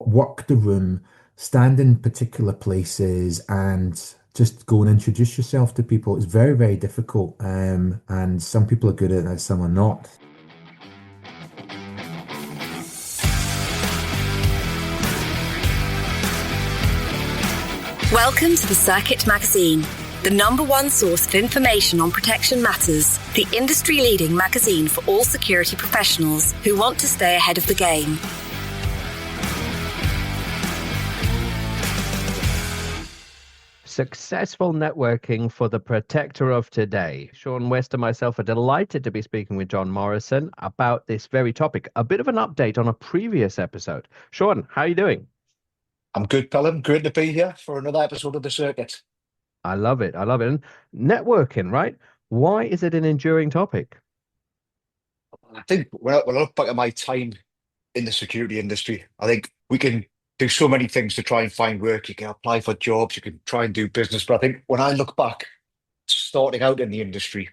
work the room, stand in particular places, and just go and introduce yourself to people. It's very, very difficult. And some people are good at it, some are not. Welcome to the Circuit Magazine, the #1 source of information on protection matters, the industry-leading magazine for all security professionals who want to stay ahead of the game. Successful networking for the protector of today. Shaun West and myself are delighted to be speaking with John Morrison about this very topic. A bit of an update on a previous episode. Shaun, how are you doing? I'm good, Phelim. Great to be here for another episode of The Circuit. I love it. I love it. And networking, right? Why is it an enduring topic? I think when I look back at my time in the security industry, I think we can do so many things to try and find work. You can apply for jobs, you can try and do business. But I think when I look back, starting out in the industry,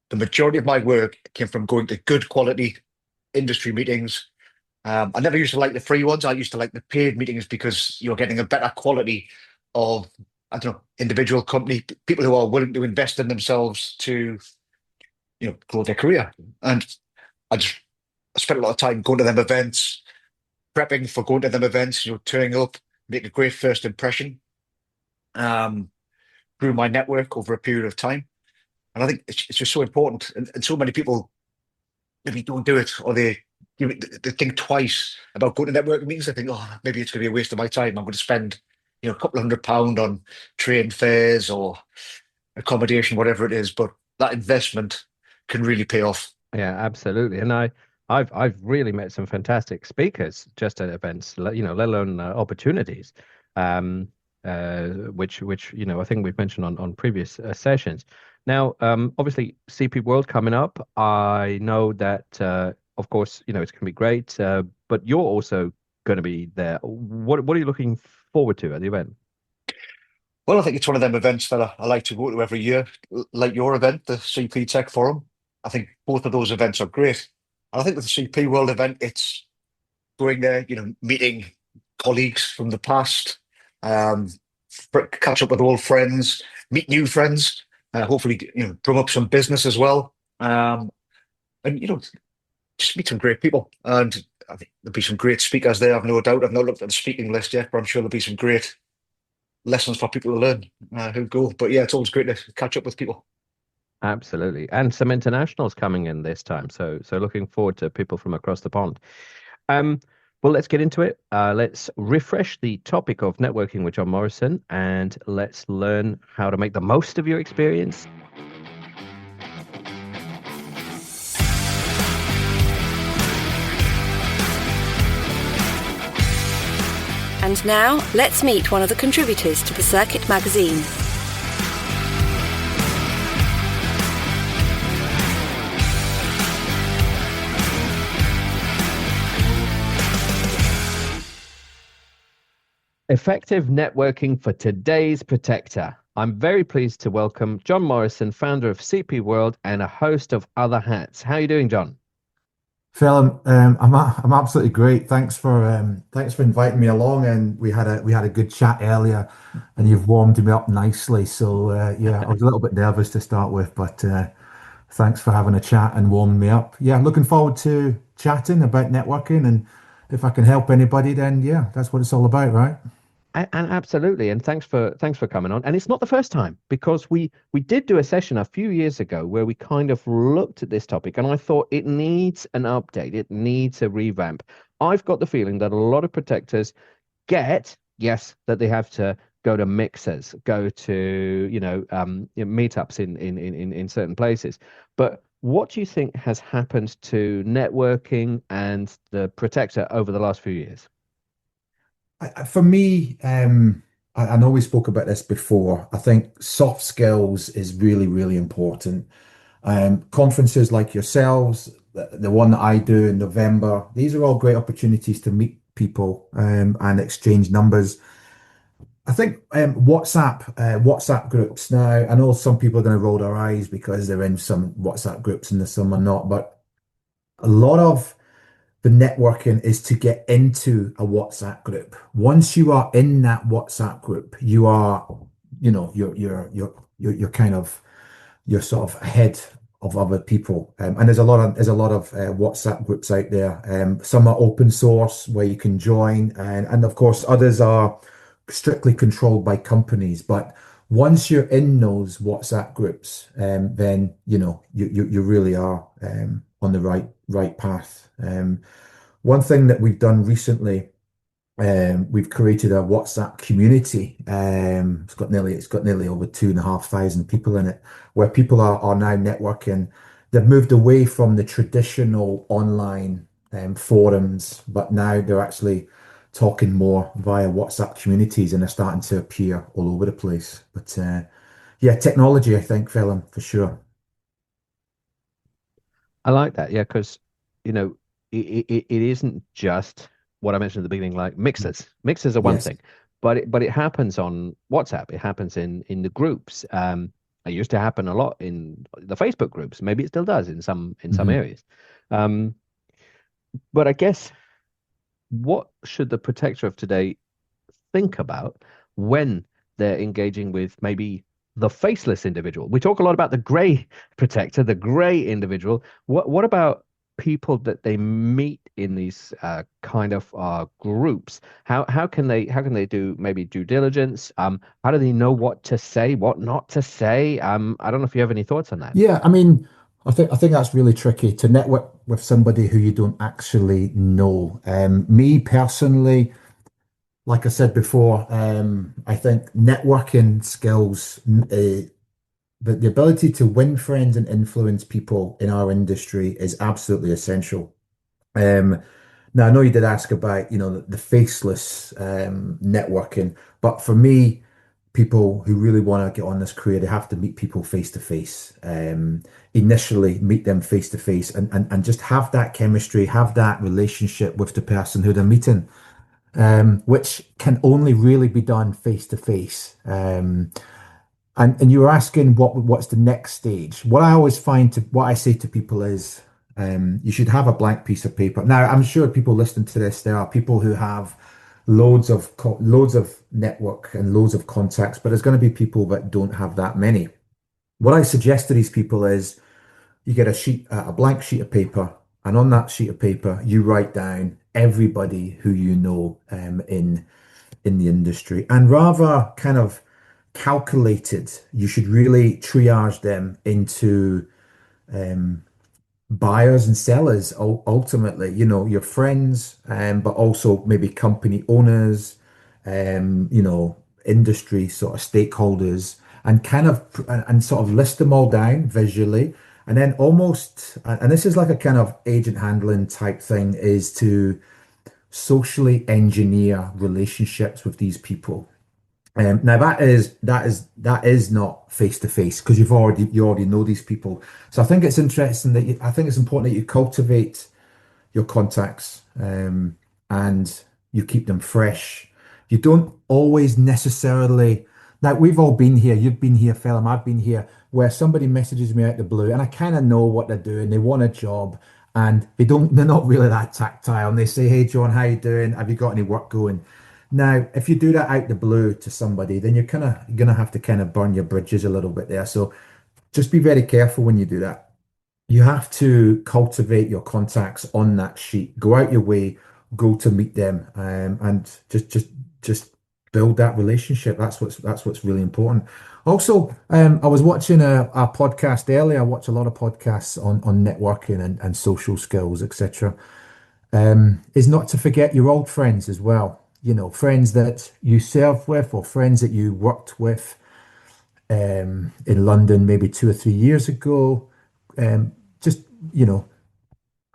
the majority of my work came from going to good quality industry meetings. I never used to like the free ones. I used to like the paid meetings because you're getting a better quality of, I don't know, individual company, people who are willing to invest in themselves to, grow their career. And I spent a lot of time going to them events, prepping for going to them events, turning up, make a great first impression, grew my network over a period of time. And I think it's just so important. And so many people maybe don't do it, or they think twice about going to networking meetings. They think, oh, maybe it's going to be a waste of my time. I'm going to spend, a couple of £100 on train fares or accommodation, whatever it is. But that investment can really pay off. Yeah, absolutely. And I've really met some fantastic speakers just at events, let alone opportunities, which I think we've mentioned on previous sessions. Now, obviously, CP World coming up. I know that, of course, it's going to be great, but you're also going to be there. What are you looking forward to at the event? Well, I think it's one of them events that I like to go to every year, like your event, the CP Tech Forum. I think both of those events are great. And I think with the CP World event, it's going there, meeting colleagues from the past, catch up with old friends, meet new friends, hopefully, drum up some business as well. And, just meet some great people. And I think there'll be some great speakers there, I've no doubt. I've not looked at the speaking list yet, but I'm sure there'll be some great lessons for people to learn who go. But yeah, it's always great to catch up with people. Absolutely. And some internationals coming in this time. So looking forward to people from across the pond. Well, let's get into it. Let's refresh the topic of networking with John Morrison, and let's learn how to make the most of your experience. And now, let's meet one of the contributors to the Circuit Magazine. Effective networking for today's protector. I'm very pleased to welcome John Morrison, founder of CP World and a host of other hats. How are you doing, John? Phelim, I'm absolutely great. Thanks for inviting me along, and we had a good chat earlier, and you've warmed me up nicely. So yeah, I was a little bit nervous to start with, but thanks for having a chat and warming me up. Yeah, looking forward to chatting about networking, and if I can help anybody, then yeah, that's what it's all about, right? And absolutely, and thanks for coming on. And it's not the first time, because we did do a session a few years ago where we kind of looked at this topic, and I thought it needs an update, it needs a revamp. I've got the feeling that a lot of protectors get, yes, that they have to go to mixers, go to meetups in certain places, but what do you think has happened to networking and the protector over the last few years? For me, I know we spoke about this before. I think soft skills is really, really important. Conferences like yourselves, the one that I do in November, these are all great opportunities to meet people and exchange numbers. I think WhatsApp groups now, I know some people are going to roll their eyes because they're in some WhatsApp groups and some are not, but a lot of the networking is to get into a WhatsApp group. Once you are in that WhatsApp group, you are, you're kind of you're sort of ahead of other people. And there's a lot of WhatsApp groups out there. Some are open source where you can join, and of course others are strictly controlled by companies. But once you're in those WhatsApp groups, then you really are on the right path. One thing that we've done recently, we've created a WhatsApp community. It's got nearly over 2,500 people in it, where people are now networking. They've moved away from the traditional online forums, but now they're actually talking more via WhatsApp communities, and they're starting to appear all over the place. But yeah, technology, I think, Phelim, for sure. I like that, yeah, because you know it isn't just what I mentioned at the beginning, like mixers. Mixers are one Yes. thing, but it happens on WhatsApp. It happens in the groups. It used to happen a lot in the Facebook groups. Maybe it still does in some Hmm. areas. Um, but I guess what should the protector of today think about when they're engaging with maybe the faceless individual? We talk a lot about the gray protector, the gray individual. What about people that they meet in these kind of groups? How can they do maybe due diligence? How do they know what to say, what not to say? I don't know if you have any thoughts on that. Yeah, I mean, I think that's really tricky to network with somebody who you don't actually know. Me personally, like I said before, I think networking skills, the ability to win friends and influence people in our industry is absolutely essential. Um, Now, I know you did ask about, the faceless networking, but for me, people who really want to get on this career, they have to meet people face to face. Initially, meet them face to face, and just have that chemistry, have that relationship with the person who they're meeting, which can only really be done face to face. And you were asking what's the next stage. What I say to people is, you should have a blank piece of paper. Now, I'm sure people listening to this, there are people who have loads of network and loads of contacts, but there's going to be people that don't have that many. What I suggest to these people is you get a blank sheet of paper, and on that sheet of paper, you write down everybody who you know in the industry, and rather kind of calculated, you should really triage them into um, buyers and sellers ultimately, your friends, but also maybe company owners, industry sort of stakeholders, and and sort of list them all down visually. And then and this is like a kind of agent handling type thing, is to socially engineer relationships with these people. Now that is not face to face, because you already know these people. So I think it's important that you cultivate your contacts, and you keep them fresh. You don't always necessarily, like we've all been here, you've been here, Phelim, I've been here, where somebody messages me out the blue and I kind of know what they're doing. They want a job and they're not really that tactile. And they say, "Hey John, how you doing? Have you got any work going?" Now, if you do that out the blue to somebody, then you're gonna have to kind of burn your bridges a little bit there. So just be very careful when you do that. You have to cultivate your contacts on that sheet. Go out your way, go to meet them, and just build that relationship. That's what's really important. Also, I was watching a podcast earlier. I watch a lot of podcasts on networking and social skills, etc. Is not to forget your old friends as well. Friends that you served with, or friends that you worked with in London maybe 2 or 3 years ago. Just you know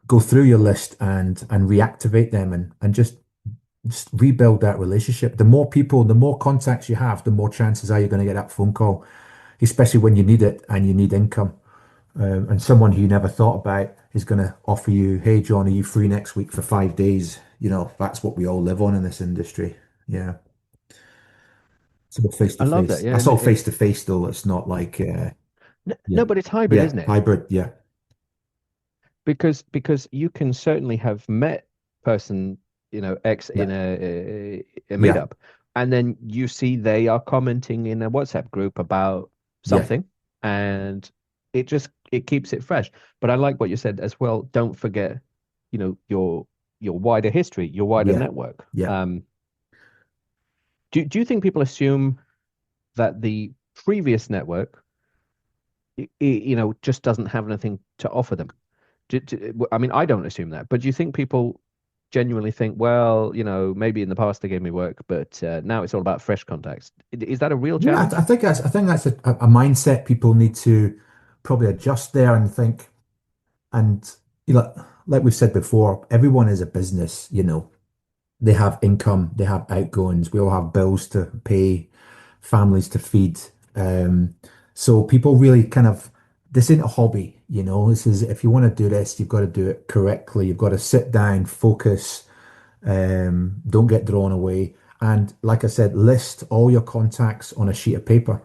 go through your list and reactivate them, and just rebuild that relationship. The more people, the more contacts you have, the more chances are you're going to get that phone call, especially when you need it and you need income. And someone who you never thought about is going to offer you, "Hey John, are you free next week for 5 days?" That's what we all live on in this industry. Yeah, it's all face to I love that. face. Yeah, That's and all face to face though. It's not like no, yeah, but it's hybrid, yeah, isn't it? hybrid. Yeah. because you can certainly have met person, X Yeah, in a yeah, meetup, and then you see they are commenting in a WhatsApp group about yeah, something, and it keeps it fresh. But I like what you said as well. Don't forget, your wider history, your wider yeah, network. yeah. Do you think people assume that the previous network, just doesn't have anything to offer them? I mean, I don't assume that, but do you think people genuinely think, well, maybe in the past they gave me work, but now it's all about fresh contacts? Is that a real Yeah, challenge? I think that's a mindset people need to probably adjust there and think. And like we've said before, everyone is a business, they have income, they have outgoings, we all have bills to pay, families to feed. Um, so people really kind of, this isn't a hobby, this is, if you want to do this, you've got to do it correctly. You've got to sit down, focus, don't get drawn away. And like I said, list all your contacts on a sheet of paper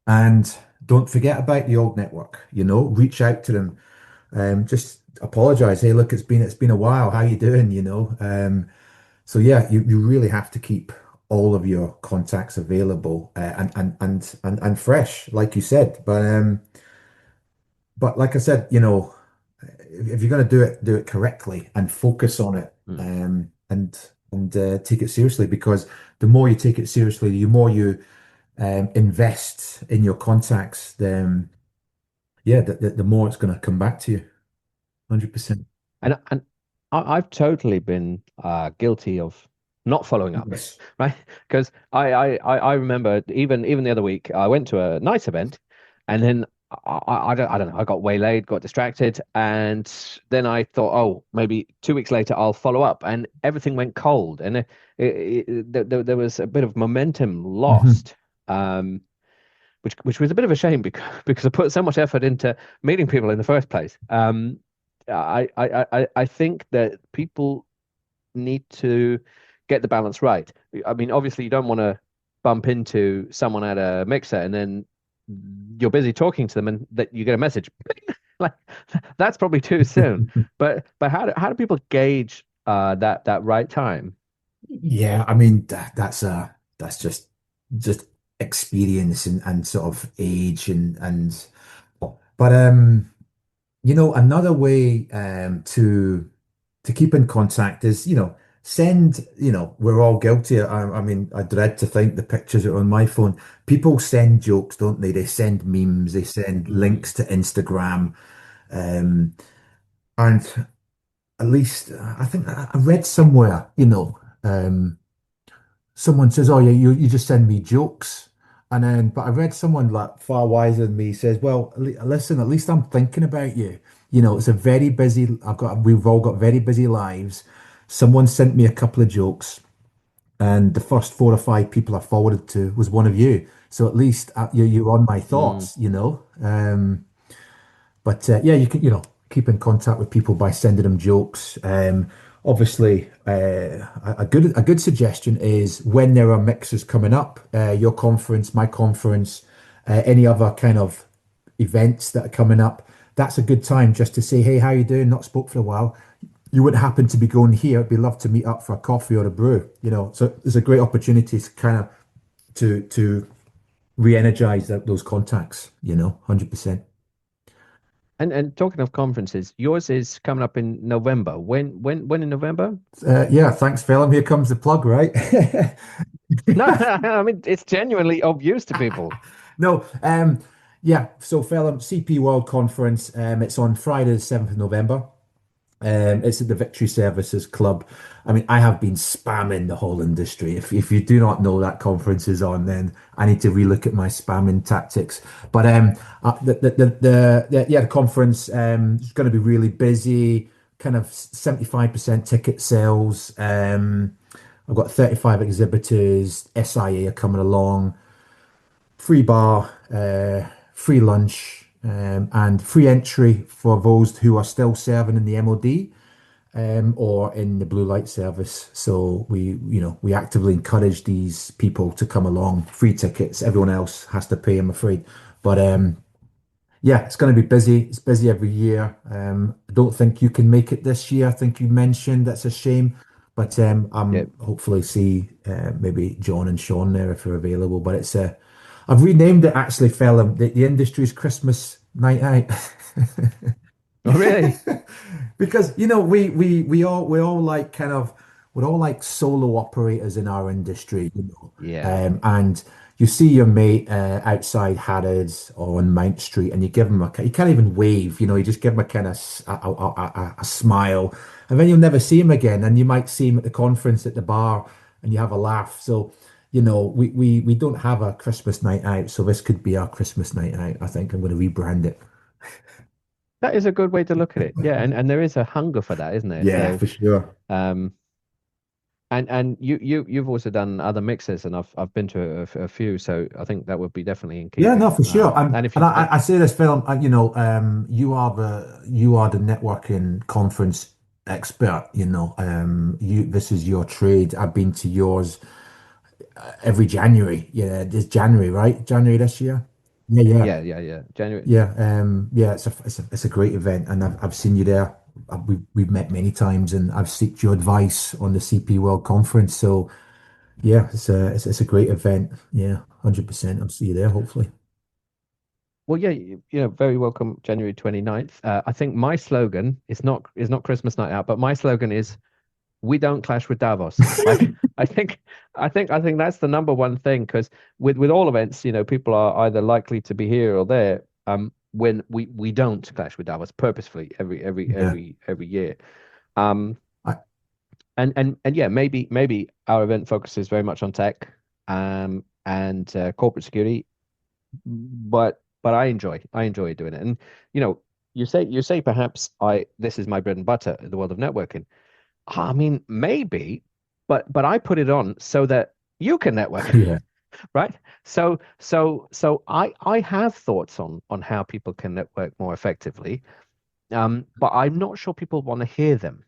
and don't forget about the old network, reach out to them. Just apologize. Hey, look, it's been a while. How you doing? So yeah, you really have to keep all of your contacts available and fresh, like you said. But like I said, if you're going to do it correctly and focus on it, Mm. and take it seriously, because the more you take it seriously, the more you invest in your contacts, then yeah, the more it's going to come back to you, 100%. And I've totally been guilty of not following up, Yes. right? Because I remember even the other week I went to a nice event, and then I don't know, I got waylaid, got distracted, and then I thought, oh, maybe 2 weeks later I'll follow up, and everything went cold, and there was a bit of momentum Hmm. lost. Which was a bit of a shame because I put so much effort into meeting people in the first place. I think that people need to get the balance right. I mean, obviously, you don't want to bump into someone at a mixer and then you're busy talking to them and that you get a message. Like that's probably too soon. But how do people gauge that right time? Yeah, I mean that's just experience and sort of age and but another way to keep in contact is, send, we're all guilty. I mean, I dread to think the pictures are on my phone. People send jokes, don't they? They send memes, they send Mm, links to Instagram. Um, and at least I think I read somewhere, someone says, "Oh yeah, you just send me jokes," and then but I read someone like far wiser than me says, "Well, listen, at least I'm thinking about you. It's a very busy. We've all got very busy lives. Someone sent me a couple of jokes, and the first four or five people I forwarded to was one of you. So at least you're on my mm. thoughts. But yeah, you can, keep in contact with people by sending them jokes. Obviously, a good suggestion is when there are mixes coming up, your conference, my conference, any other kind of events that are coming up. That's a good time just to say, hey, how you doing? Not spoke for a while. You wouldn't happen to be going here. It'd be love to meet up for a coffee or a brew. So there's a great opportunity to kind of to re-energize those contacts. 100%. And talking of conferences, yours is coming up in November. When in November? Yeah, thanks, Phelim. Here comes the plug, right? No, I mean it's genuinely of use to people. No, yeah. So, Phelim, CP World Conference. It's on Friday, the 7th of November. It's at the Victory Services Club. I mean, I have been spamming the whole industry. If you do not know that conference is on, then I need to relook at my spamming tactics. But the conference is going to be really busy. Kind of 75% ticket sales. I've got 35 exhibitors. SIA are coming along. Free bar, free lunch, and free entry for those who are still serving in the MOD, or in the blue light service. So we actively encourage these people to come along. Free tickets. Everyone else has to pay, I'm afraid. But Yeah, it's going to be busy. It's busy every year. I don't think you can make it this year. I think you mentioned that's a shame, but Yeah. I'm hopefully see maybe John and Sean there if they're available. But it's I've renamed it actually, Phelim, the industry's Christmas night out. Oh, really? Because you know we all like kind of we're all like solo operators in our industry, you know. Yeah. And you see your mate outside Harrods or on Mount Street, and you give him you can't even wave, you know. You just give him a kind of a smile, and then you'll never see him again. And you might see him at the conference at the bar, and you have a laugh. So you know we don't have a Christmas night out, so this could be our Christmas night out. I think I'm going to rebrand it. That is a good way to look at it. Yeah, and there is a hunger for that, isn't there? Yeah, So, for sure. um, and you've also done other mixes, and I've been to a few, so I think that would be definitely in Yeah, no, keeping. for sure. And if And you find, I say this, Phil, you know, you are the networking conference expert. You know, you this is your trade. I've been to yours every January. Yeah, this January, right? January this year. Yeah, yeah, yeah, January. yeah. Yeah. It's a great event, and I've seen you there. We've met many times, and I've sought your advice on the CP World Conference. So yeah, it's a great event. Yeah, 100%. I'll see you there, hopefully. Well, yeah, very welcome, January 29th. I think my slogan is not Christmas night out, but my slogan is we don't clash with Davos. I think I think that's the number one thing because with all events, people are either likely to be here or there. When we don't clash with Davos purposefully Yeah. every year. Um, I, and yeah, maybe our event focuses very much on tech, and corporate security, but I enjoy doing it. And you know, you say perhaps I this is my bread and butter in the world of networking. I mean, maybe, but I put it on so that you can network, yeah. right? So I have thoughts on how people can network more effectively. But I'm not sure people want to hear them.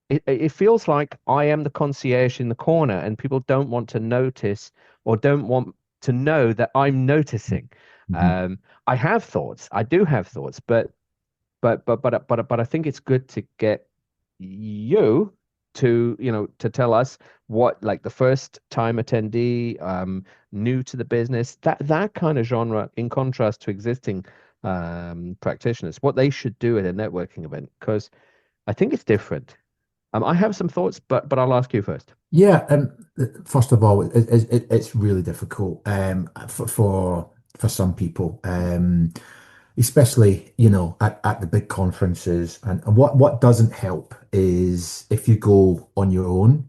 It feels like I am the concierge in the corner, and people don't want to notice or don't want to know that I'm noticing. Mhm. Um, I have thoughts. I do have thoughts, but I think it's good to get you to tell us what, like, the first time attendee, new to the business, that kind of genre, in contrast to existing practitioners, what they should do at a networking event, because I think it's different. I have some thoughts, but I'll ask you first. Yeah, first of all, it's really difficult for some people, especially at the big conferences. And what doesn't help is if you go on your own.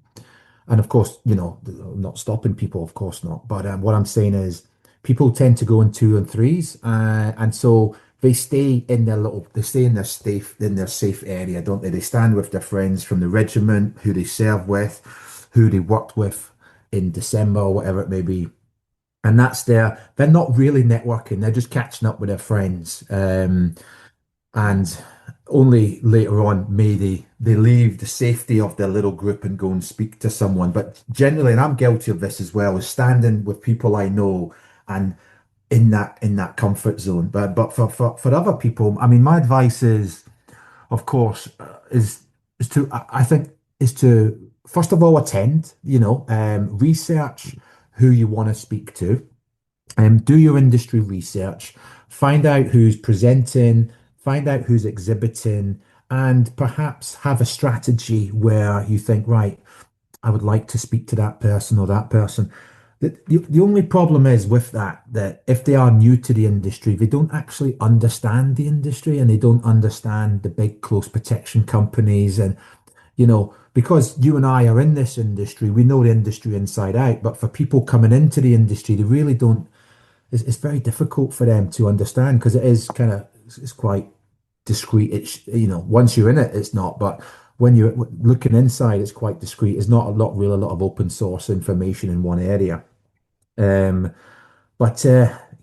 And of course, I'm not stopping people, of course not. But what I'm saying is people tend to go in two and threes. And so they stay in their safe area, don't they? They stand with their friends from the regiment, who they serve with, who they worked with in December or whatever it may be. And they're not really networking. They're just catching up with their friends. And only later on may they leave the safety of their little group and go and speak to someone. But generally, and I'm guilty of this as well, is standing with people I know and in that comfort zone. But for other people, I mean, my advice is, of course, is to I think is to first of all attend. Research who you want to speak to, do your industry research, find out who's presenting, find out who's exhibiting, and perhaps have a strategy where you think, right, I would like to speak to that person or that person. The only problem is with that if they are new to the industry, they don't actually understand the industry and they don't understand the big close protection companies. And, because you and I are in this industry, we know the industry inside out. But for people coming into the industry, they really don't it's very difficult for them to understand because it is kind of it's quite discreet. It's once you're in it, it's not, but when you're looking inside, it's quite discreet. It's not a lot of open source information in one area. Um, but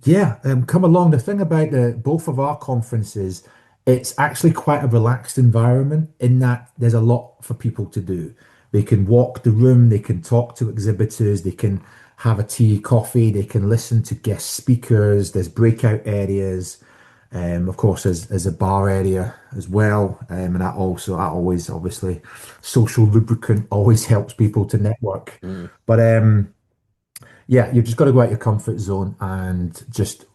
yeah, come along. The thing about both of our conferences, it's actually quite a relaxed environment in that there's a lot for people to do. They can walk the room, they can talk to exhibitors, they can have a tea, coffee, they can listen to guest speakers. There's breakout areas. Of course, there's a bar area as well, and that always obviously social lubricant always helps people to network. Mm, But yeah, you've just got to go out your comfort zone and just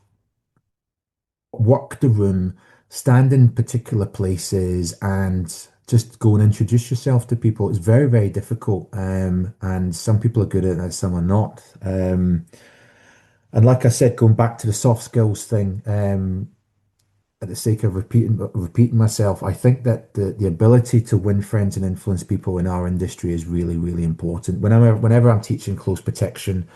work the room, stand in particular places, and just go and introduce yourself to people. It's very, very difficult, and some people are good at it, and some are not. And like I said, going back to the soft skills thing, at the sake of repeating myself, I think that the ability to win friends and influence people in our industry is really, really important. Whenever I'm teaching close protection,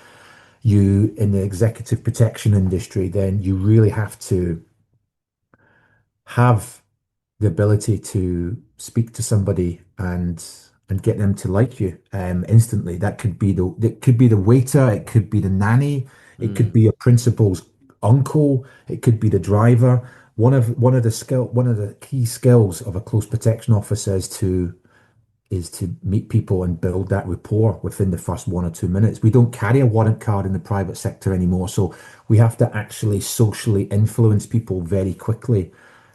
you in the executive protection industry, then you really have to have the ability to speak to somebody and get them to like you instantly. That could be the waiter, it could be the nanny, it could mm. be your principal's uncle, it could be the driver. One of the key skills of a close protection officer is to meet people and build that rapport within the first 1 or 2 minutes. We don't carry a warrant card in the private sector anymore, so we have to actually socially influence people very quickly.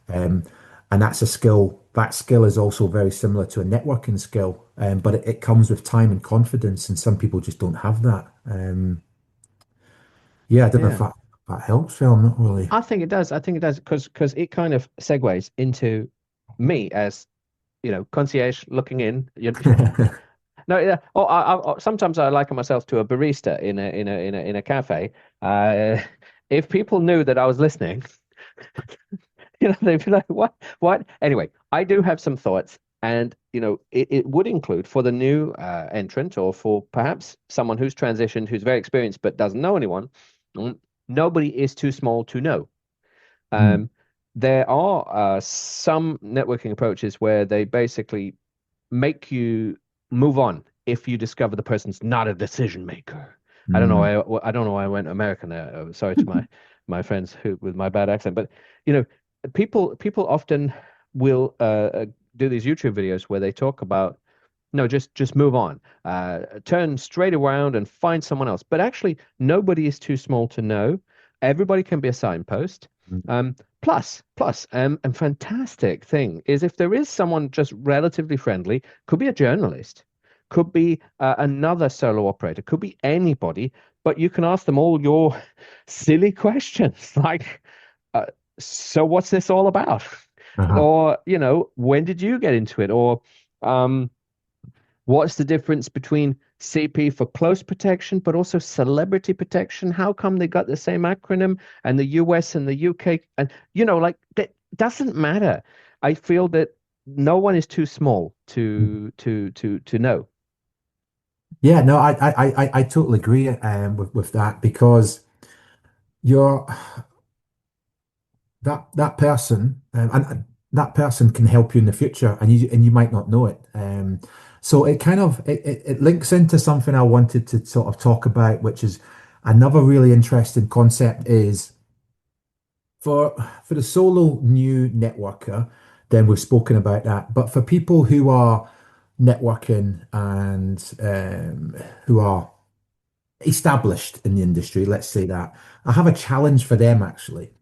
Um, and that's a skill. That skill is also very similar to a networking skill, but it comes with time and confidence, and some people just don't have that. Yeah, I don't know if Yeah. that helps, Phil. I'm not really. I think it does. I think it does because it kind of segues into me as, concierge looking in. No, yeah. Oh, sometimes I liken myself to a barista in a cafe. Uh, if people knew that I was listening, they'd be like, "What? What?" Anyway, I do have some thoughts, and it would include for the new entrant or for perhaps someone who's transitioned, who's very experienced but doesn't know anyone. mm, Nobody is too small to know. Mm, Um, there are some networking approaches where they basically make you move on if you discover the person's not a decision maker. I don't know. mm, I don't know why I went American there. Sorry to my friends who with my bad accent, but you know, people often will do these YouTube videos where they talk about no, just move on, turn straight around and find someone else. But actually, nobody is too small to know. Everybody can be a signpost. mm. And fantastic thing is if there is someone just relatively friendly, could be a journalist, could be another solo operator, could be anybody, but you can ask them all your silly questions like, uh, so what's this all about? Uh-huh. Or, when did you get into it? Or, um, what's the difference between CP for close protection, but also celebrity protection? How come they got the same acronym and the US and the UK? And, like that doesn't matter. I feel that no one is too small to know. Yeah, no, I totally agree with that because you're that person and that person can help you in the future and you might not know it. So it kind of it links into something I wanted to sort of talk about, which is another really interesting concept is for the solo new networker, then we've spoken about that. But for people who are networking and who are established in the industry, let's say that, I have a challenge for them actually.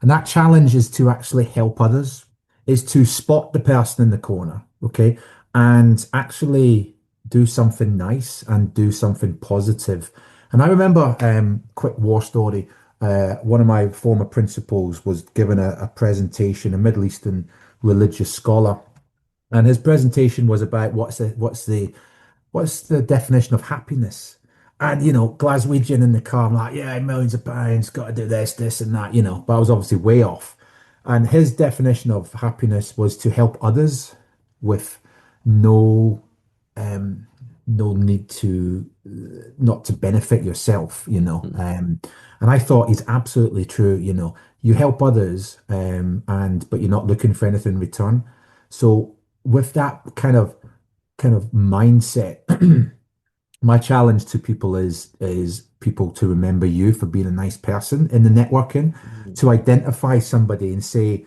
And that challenge is to actually help others, is to spot the person in the corner, okay, and actually do something nice and do something positive. And I remember, quick war story. One of my former principals was given a presentation, a Middle Eastern religious scholar, and his presentation was about what's the definition of happiness? And Glaswegian in the car, I'm like, yeah, millions of pounds, got to do this, and that, But I was obviously way off. And his definition of happiness was to help others with no um no need to not to benefit yourself. Mm, And I thought he's absolutely true. You help others, and but you're not looking for anything in return. So with that kind of mindset, my challenge to people is people to remember you for being a nice person in the networking, mm, to identify somebody and say,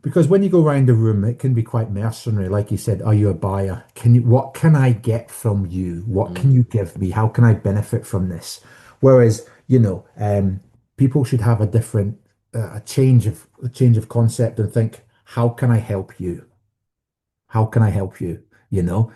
because when you go around the room, it can be quite mercenary. Like you said, are you a buyer? What can I get from you? What can mm, you give me? How can I benefit from this? Whereas, people should have a different a change of concept and think, how can I help you? How can I help you? You know,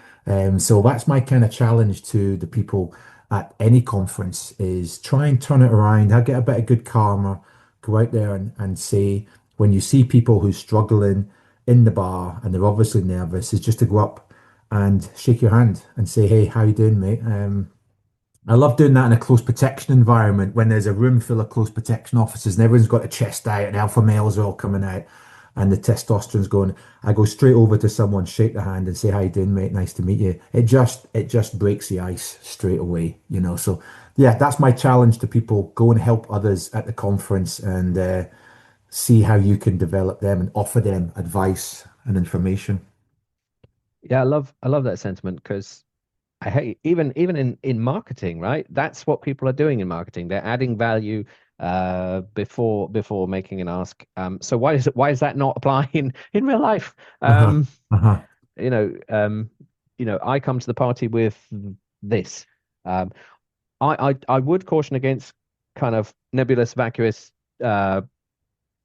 so that's my kind of challenge to the people at any conference is try and turn it around. I get a bit of good karma, go out there and say, when you see people who's struggling in the bar and they're obviously nervous, is just to go up and shake your hand and say, hey, how you doing, mate? I love doing that in a close protection environment when there's a room full of close protection officers and everyone's got a chest out and alpha males are all coming out and the testosterone's going. I go straight over to someone, shake the hand and say, how you doing, mate? Nice to meet you. It just breaks the ice straight away, you know. So yeah, that's my challenge to people. Go and help others at the conference and see how you can develop them and offer them advice and information. Yeah, I love that sentiment because I hate even in marketing, right? That's what people are doing in marketing. They're adding value before making an ask. So why is that not apply in real life? Uh-huh. Uh-huh. You know, I come to the party with this. Um, I would caution against kind of nebulous, vacuous.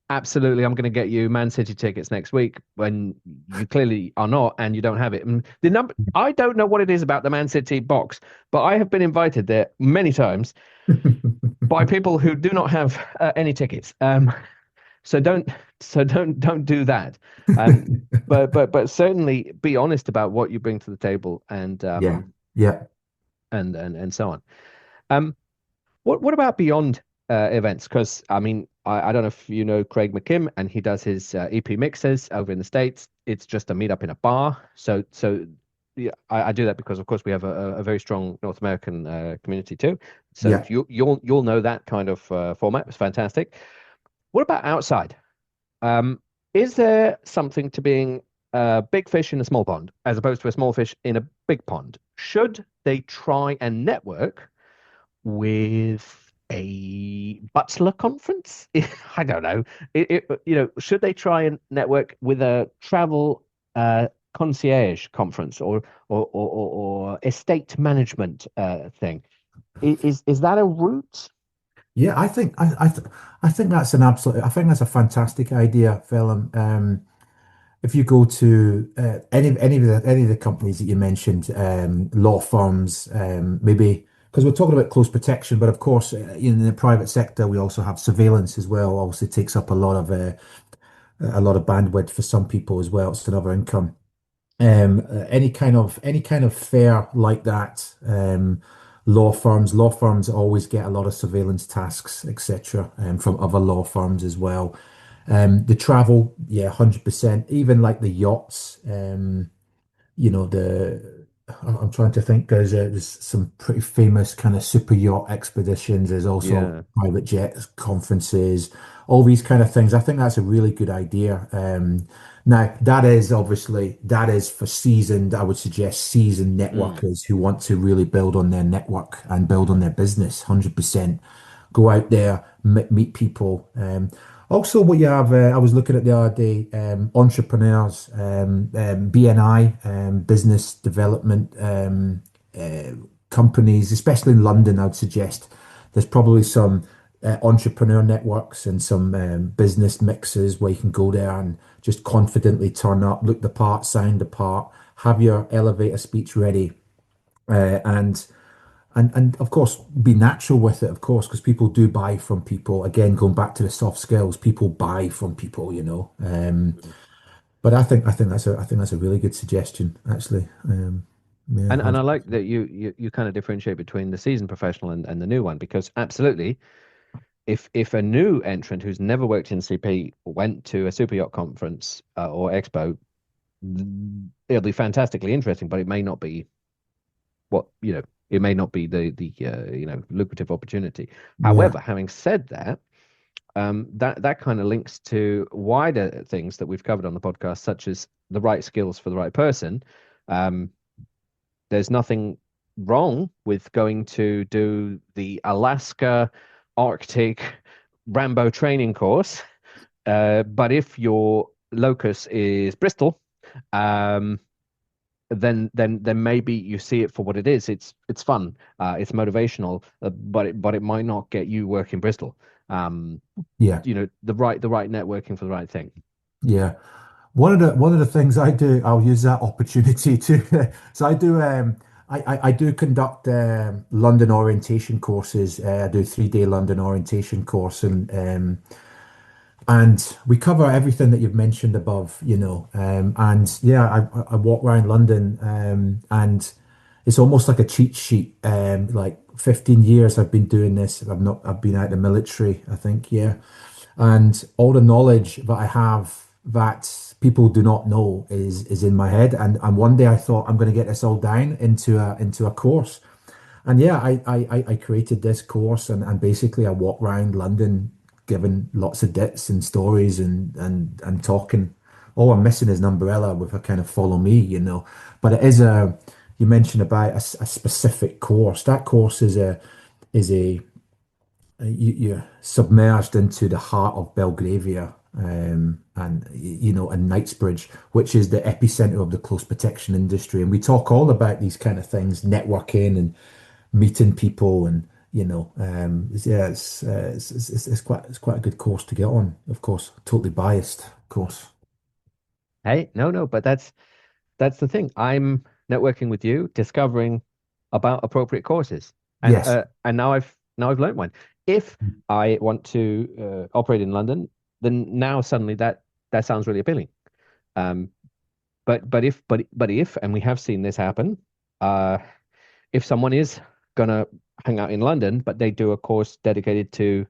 Absolutely, I'm going to get you Man City tickets next week when you clearly are not and you don't have it. And the number, I don't know what it is about the Man City box, but I have been invited there many times by people who do not have any tickets. So don't don't do that. But certainly be honest about what you bring to the table Yeah. Yeah. and so on. Um, what about beyond events? Because I mean, I don't know if you know Craig McKim, and he does his EP mixes over in the States. It's just a meetup in a bar. So yeah, I do that because, of course, we have a very strong North American community too. So Yeah. you'll know that kind of format. It's fantastic. What about outside? Um, is there something to being a big fish in a small pond as opposed to a small fish in a big pond? Should they try and network with a butler conference? I don't know. Should they try and network with a travel concierge conference or estate management thing? Is that a route? Yeah, I think that's an absolute. I think that's a fantastic idea, Phelim. If you go to any of the companies that you mentioned, law firms, maybe because we're talking about close protection, but of course, in the private sector, we also have surveillance as well. Obviously, takes up a lot of bandwidth for some people as well. It's another income. Any kind of fair like that. Law firms always get a lot of surveillance tasks, etc. From other law firms as well. The travel, yeah, 100%. Even like the yachts, you know, I'm trying to think. There's some pretty famous kind of super yacht expeditions. There's also Yeah. private jets, conferences, all these kind of things. I think that's a really good idea. Now that is for seasoned, I would suggest seasoned Mm. networkers who want to really build on their network and build on their business. 100%. Go out there, meet people. Also, what you have, I was looking at the other day, entrepreneurs, BNI, business development uh, companies, especially in London, I'd suggest there's probably some entrepreneur networks and some business mixes where you can go there and just confidently turn up, look the part, sound the part, have your elevator speech ready, and of course be natural with it, of course, because people do buy from people. Again, going back to the soft skills, people buy from people, you know. But I think that's a really good suggestion, actually. Yeah, And I like that you kind of differentiate between the seasoned professional and the new one because absolutely, if a new entrant who's never worked in CP went to a super yacht conference or expo, it'll be fantastically interesting, but it may not be what it may not be the lucrative opportunity. yeah, However, having said that, that kind of links to wider things that we've covered on the podcast, such as the right skills for the right person. Um, there's nothing wrong with going to do the Alaska Arctic Rambo training course. But if your locus is Bristol, um, then maybe you see it for what it is. It's fun, it's motivational, but it might not get you work in Bristol. Um, Yeah. the right networking for the right thing. Yeah. One of the things I do, I'll use that opportunity to. So I do conduct London orientation courses. I do 3 day London orientation course, and we cover everything that you've mentioned above, and yeah, I walk around London, and it's almost like a cheat sheet. Like 15 years I've been doing this. I've been out of the military, I think, yeah. And all the knowledge that I have that people do not know is in my head. And one day I thought I'm going to get this all down into a course. And yeah, I created this course, and basically I walk around London giving lots of bits and stories and talking. All I'm missing is an umbrella with a kind of follow me. But it is you mentioned about a specific course. That course is a you're submerged into the heart of Belgravia, and Knightsbridge, which is the epicenter of the close protection industry. And we talk all about these kind of things, networking and meeting people, and yeah, it's quite a good course to get on. Of course, totally biased, of course. Hey, no, but that's the thing. I'm networking with you, discovering about appropriate courses, and Yes. now I've learned one. If I want to operate in London, then now suddenly that sounds really appealing. Um, but if, and we have seen this happen, uh, if someone is gonna hang out in London, but they do a course dedicated to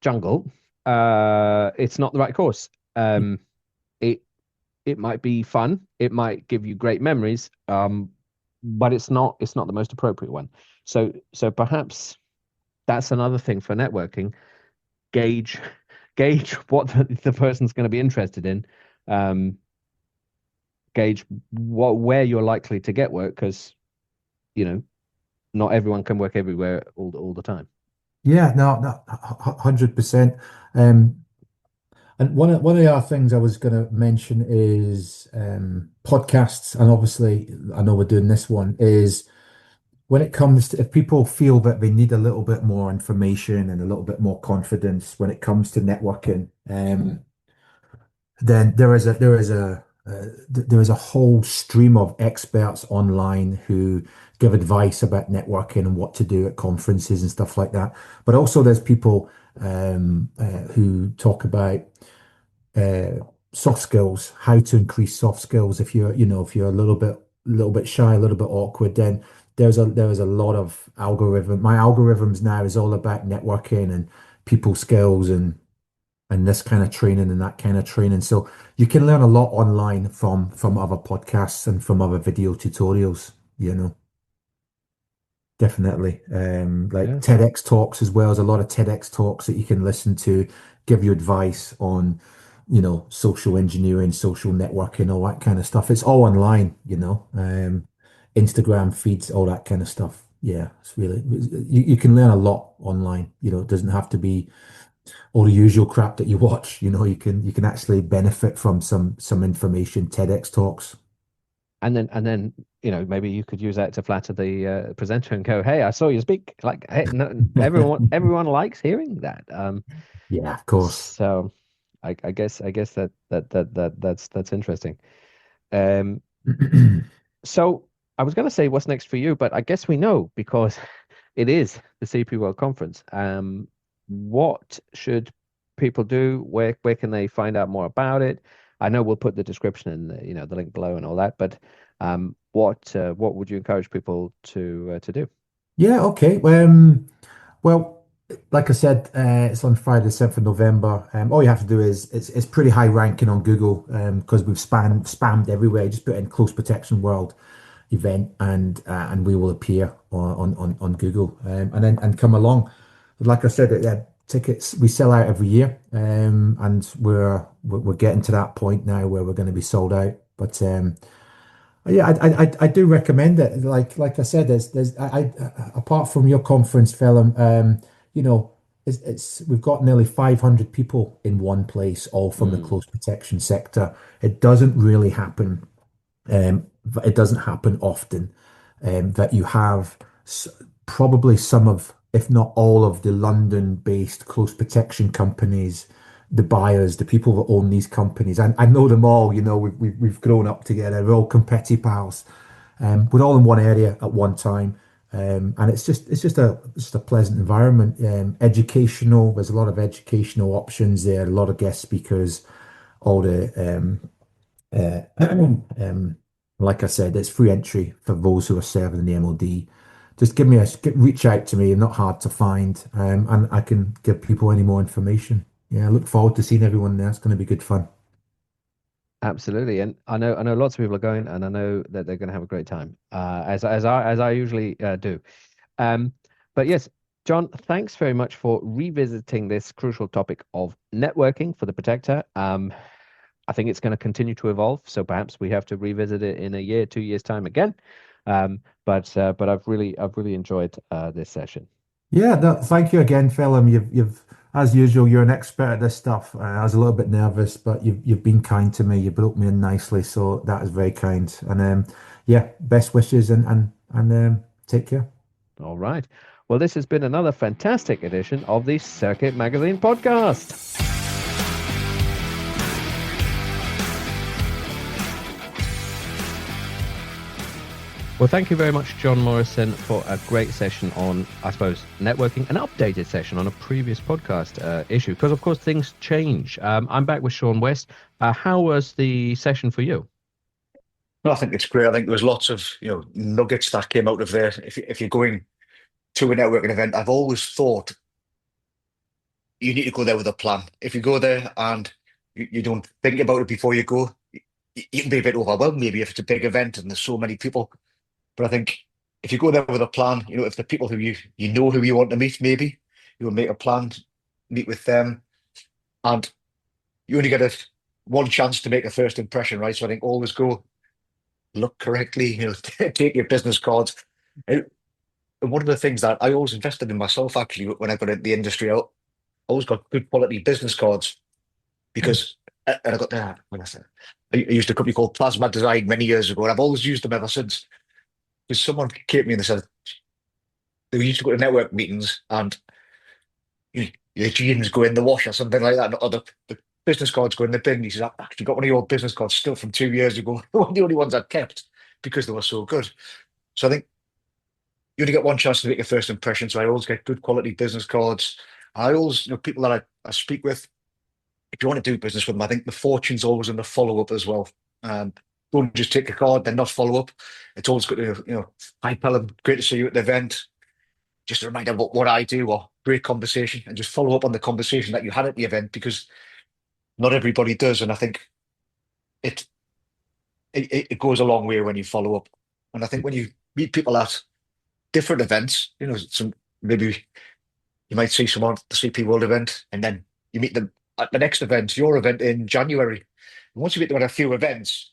jungle, it's not the right course. It it might be fun, it might give you great memories, but it's not the most appropriate one. So perhaps that's another thing for networking. Gauge gauge what the person's going to be interested in. Um, Gauge where you're likely to get work, because you know not everyone can work everywhere all the time. Yeah, no, no, 100%. Um, and one of the other things I was going to mention is podcasts, and obviously I know we're doing this one, is when it comes to if people feel that they need a little bit more information and a little bit more confidence when it comes to networking, then there is a whole stream of experts online who give advice about networking and what to do at conferences and stuff like that. But also there's people who talk about uh, soft skills, how to increase soft skills. If you're a little bit shy, a little bit awkward, then there is a lot of algorithm. My algorithms now is all about networking and people skills and this kind of training and that kind of training. So you can learn a lot online from other podcasts and from other video tutorials, definitely. Like Yeah. TEDx talks as well. There's a lot of TEDx talks that you can listen to, give you advice on, social engineering, social networking, all that kind of stuff. It's all online. Instagram feeds, all that kind of stuff. Yeah, it's really you can learn a lot online. It doesn't have to be all the usual crap that you watch. You can actually benefit from some information. TEDx talks. And then maybe you could use that to flatter the presenter and go, "Hey, I saw you speak." Like, hey, no, everyone likes hearing that. Yeah, of course. So I guess that's interesting. Um, so I was going to say what's next for you, but I guess we know because it is the CP World Conference. What should people do? Where can they find out more about it? I know we'll put the description in the link below and all that, but what would you encourage people to do? Yeah, okay. Well, like I said, it's on Friday, the 7th of November. All you have to do is it's pretty high ranking on Google, because we've spammed everywhere. Just put in Close Protection World event, and we will appear on Google, and come along. Like I said, tickets we sell out every year, and we're getting to that point now where we're going to be sold out. But yeah, I do recommend it. Like I said, apart from your conference, Phelim, you know, it's we've got nearly 500 people in one place, all from the Mm. close protection sector. It doesn't really happen. It doesn't happen often, that you have probably some of, if not all of the London-based close protection companies, the buyers, the people that own these companies. And I know them all, we've grown up together. We're all competi pals. We're all in one area at one time. And it's just a pleasant environment. Educational, there's a lot of educational options there, a lot of guest speakers, all the like I said, it's free entry for those who are serving in the MOD. Just reach out to me. I'm not hard to find, and I can give people any more information. Yeah, I look forward to seeing everyone there. It's going to be good fun. Absolutely, and I know lots of people are going, and I know that they're going to have a great time, as I usually do. Um, but yes, John, thanks very much for revisiting this crucial topic of networking for the Protector. I think it's going to continue to evolve, so perhaps we have to revisit it in a year, 2 years time again. But I've really enjoyed this session. Yeah, no, thank you again, Phelim. You've, as usual, you're an expert at this stuff. I was a little bit nervous, but you've been kind to me. You brought me in nicely, so that is very kind. And yeah, best wishes and take care. All right. Well, this has been another fantastic edition of the Circuit Magazine podcast. Well, thank you very much, John Morrison, for a great session on, I suppose, networking, an updated session on a previous podcast issue, because, of course, things change. I'm back with Shaun West. How was the session for you? No, I think it's great. I think there was lots of nuggets that came out of there. If you're going to a networking event, I've always thought you need to go there with a plan. If you go there and you don't think about it before you go, you can be a bit overwhelmed maybe if it's a big event and there's so many people. But I think if you go there with a plan, if the people who you know who you want to meet, maybe you'll make a plan, meet with them, and you only get one chance to make a first impression, right? So I think always go look correctly, take your business cards. And one of the things that I always invested in myself, actually, when I got into the industry, I always got good quality business cards because, and I got that when I used a company called Plasma Design many years ago, and I've always used them ever since. Because someone came to me and they said they used to go to network meetings and your jeans go in the wash or something like that, or the business cards go in the bin. He says, I've actually got one of your business cards still from 2 years ago. One of the only ones I'd kept because they were so good. So I think you only get one chance to make your first impression. So I always get good quality business cards. I always, people that I speak with, if you want to do business with them, I think the fortune's always in the follow-up as well. Don't just take a card, then not follow up. It's always good to, hi, Pelham, great to see you at the event. Just a reminder of what I do, or great conversation, and just follow up on the conversation that you had at the event, because not everybody does. And I think it goes a long way when you follow up. And I think when you meet people at different events, maybe you might see someone at the CP World event, and then you meet them at the next event, your event in January. And once you meet them at a few events,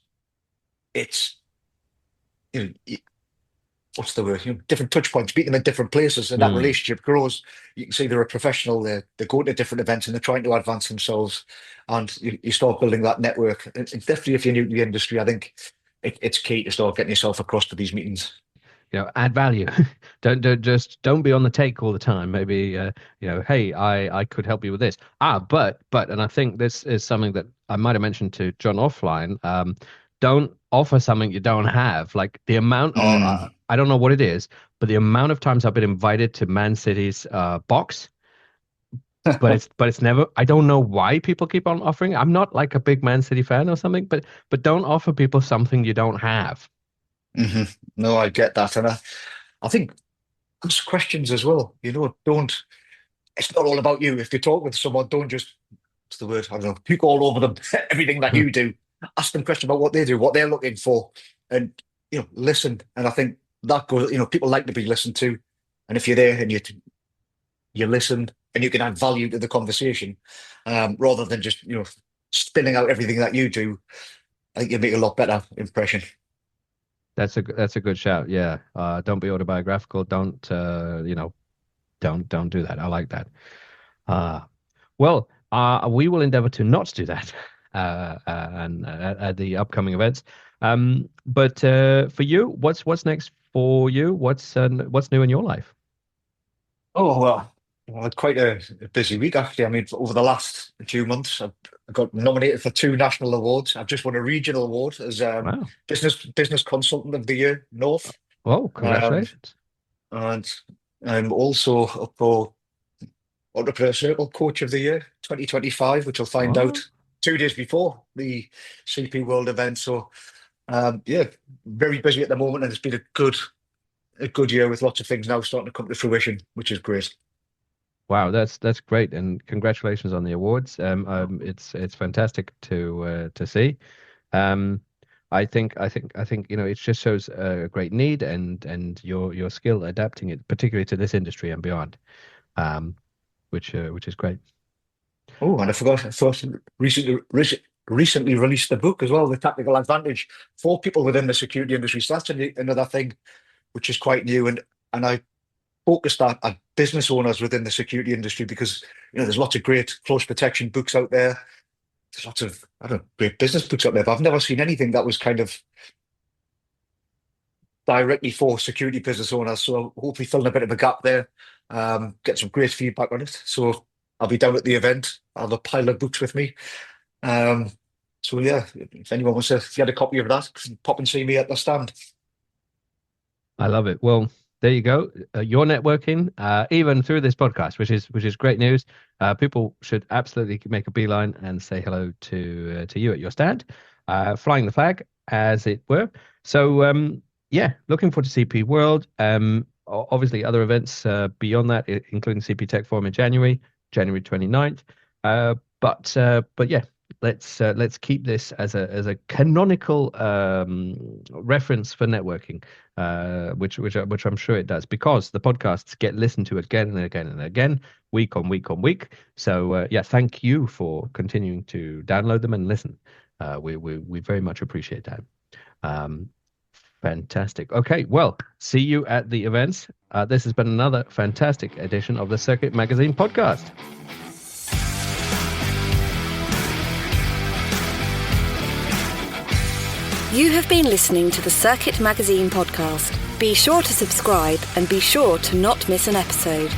it's what's the word? Different touch points, meet them in different places, and that relationship grows. You can see they're a professional. They're going to different events and they're trying to advance themselves, and you start building that network. And definitely, if you're new to the industry, I think it's key to start getting yourself across to these meetings. Add value. don't be on the take all the time. Maybe hey, I could help you with this. But and I think this is something that I might have mentioned to John offline. Don't offer something you don't have. Like the amount of, I don't know what it is, but the amount of times I've been invited to Man City's box, but it's never, I don't know why people keep on offering. I'm not like a big Man City fan or something, but don't offer people something you don't have. Mm-hmm. No, I get that. And I think ask questions as well. Don't, it's not all about you. If you talk with someone, don't just, what's the word? I don't know, puke all over them, everything that you do. Ask them questions about what they do, what they're looking for, and listen. And I think that goes. People like to be listened to, and if you're there and you listen and you can add value to the conversation, rather than just spinning out everything that you do, I think you make a lot better impression. That's a good shout. Yeah. Don't be autobiographical. Don't don't do that. I like that. Well, we will endeavor to not do that. And at the upcoming events. But for you, what's next for you? What's new in your life? Oh, well, I had quite a busy week, actually. I mean, over the last few months, I got nominated for two national awards. I've just won a regional award as Wow. Business Consultant of the Year North. Oh, Um, congratulations. and I'm also up for Entrepreneur Circle Coach of the Year 2025, which I'll find out Oh, 2 days before the CP World event. So, yeah, very busy at the moment, and it's been a good year with lots of things now starting to come to fruition, which is great. wow, that's great, and congratulations on the awards. It's fantastic to see. Um, I think it just shows a great need and your skill adapting it, particularly to this industry and beyond. Um, which is great. Oh, and I forgot, I thought recently released a book as well, The Tactical Advantage for people within the security industry. So that's another thing which is quite new. And I focused at business owners within the security industry because, there's lots of great close protection books out there. There's lots of, I don't know, great business books out there, but I've never seen anything that was kind of directly for security business owners. So hopefully filling a bit of a gap there, get some great feedback on it. So I'll be down at the event. I'll have a pile of books with me. Um, so yeah, if anyone wants to get a copy of that, pop and see me at the stand. I love it. Well, there you go. Your networking, even through this podcast, which is great news. People should absolutely make a beeline and say hello to you at your stand, flying the flag, as it were. So, yeah, looking forward to CP World. Obviously, other events beyond that, including CP Tech Forum in January 29th. But yeah, let's keep this as a canonical reference for networking, which I'm sure it does, because the podcasts get listened to again and again and again, week on week on week. So yeah, thank you for continuing to download them and listen. We very much appreciate that. Fantastic. Okay, well, see you at the events. This has been another fantastic edition of the Circuit Magazine podcast. You have been listening to the Circuit Magazine podcast. Be sure to subscribe and be sure to not miss an episode.